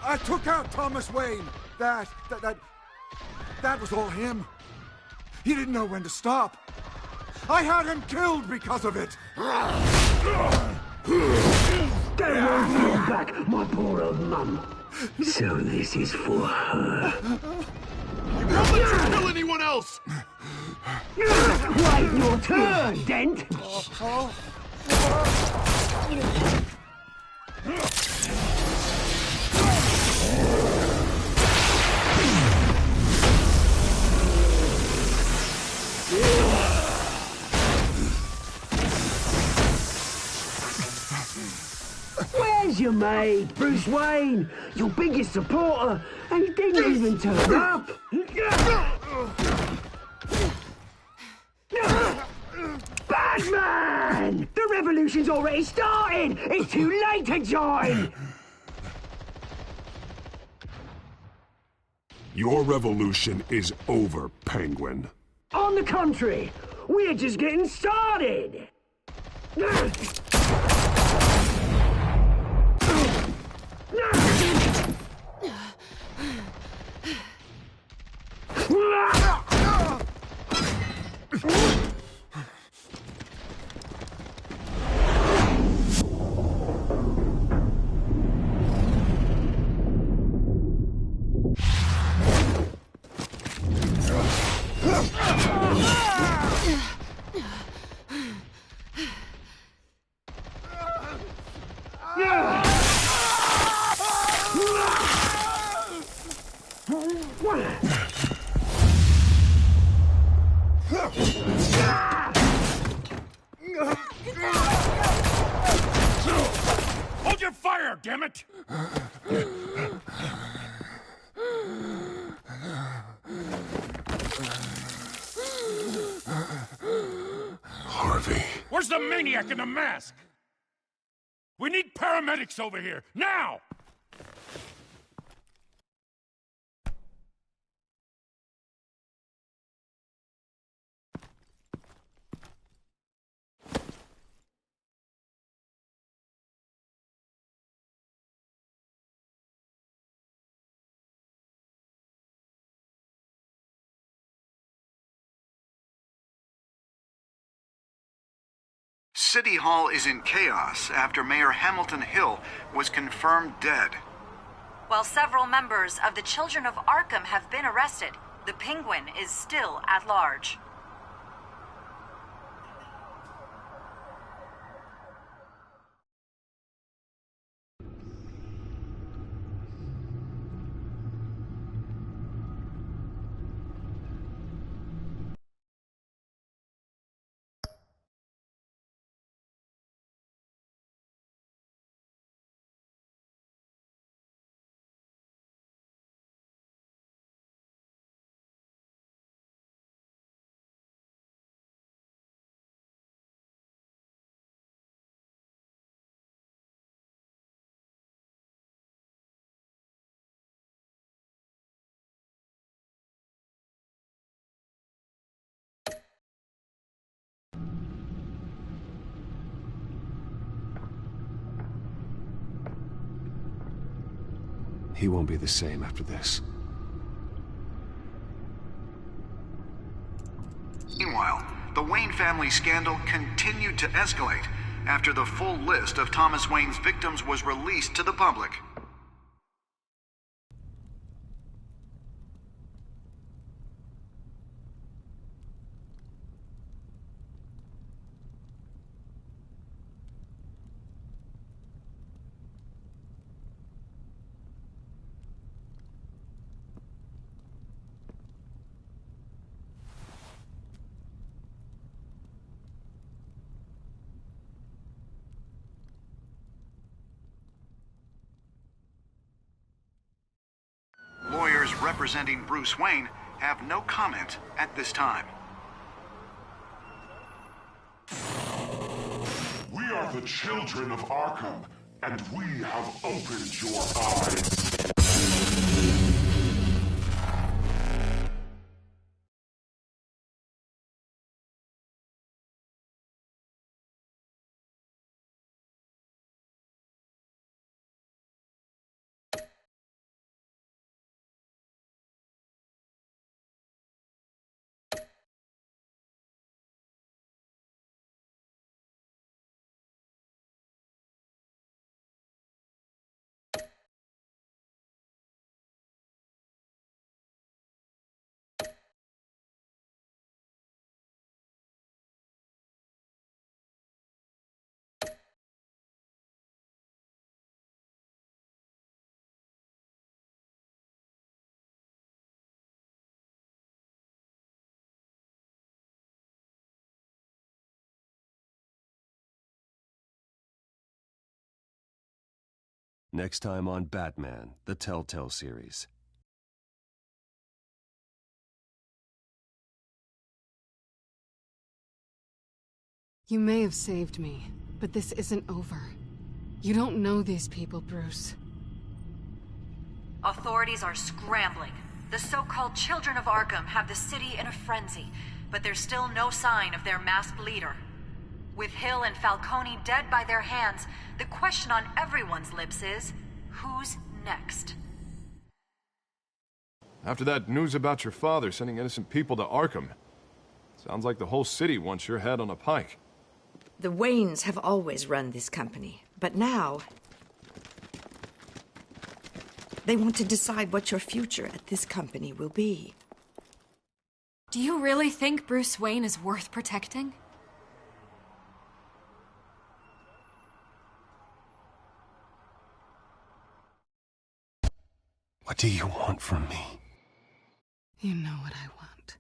I took out Thomas Wayne. That was all him. He didn't know when to stop. I had him killed because of it. Don't worry for back, my poor old mum. So this is for her. Don't let you kill anyone else! Wait your turn, Dent! Where's your mate, Bruce Wayne? Your biggest supporter, and he didn't even turn up! Batman! The revolution's already started! It's too late to join! Your revolution is over, Penguin. On the contrary, we're just getting started! Hold your fire, damn it! Harvey. Where's the maniac in the mask? We need paramedics over here, now! City Hall is in chaos after Mayor Hamilton Hill was confirmed dead. While several members of the Children of Arkham have been arrested, the Penguin is still at large. He won't be the same after this. Meanwhile, the Wayne family scandal continued to escalate after the full list of Thomas Wayne's victims was released to the public. Lawyers representing Bruce Wayne have no comment at this time. We are the children of Arkham, and we have opened your eyes. Next time on Batman, the Telltale series. You may have saved me, but this isn't over. You don't know these people, Bruce. Authorities are scrambling. The so-called Children of Arkham have the city in a frenzy, but there's still no sign of their masked leader. With Hill and Falcone dead by their hands, the question on everyone's lips is, who's next? After that news about your father sending innocent people to Arkham, sounds like the whole city wants your head on a pike. The Waynes have always run this company, but now they want to decide what your future at this company will be. Do you really think Bruce Wayne is worth protecting? What do you want from me? You know what I want.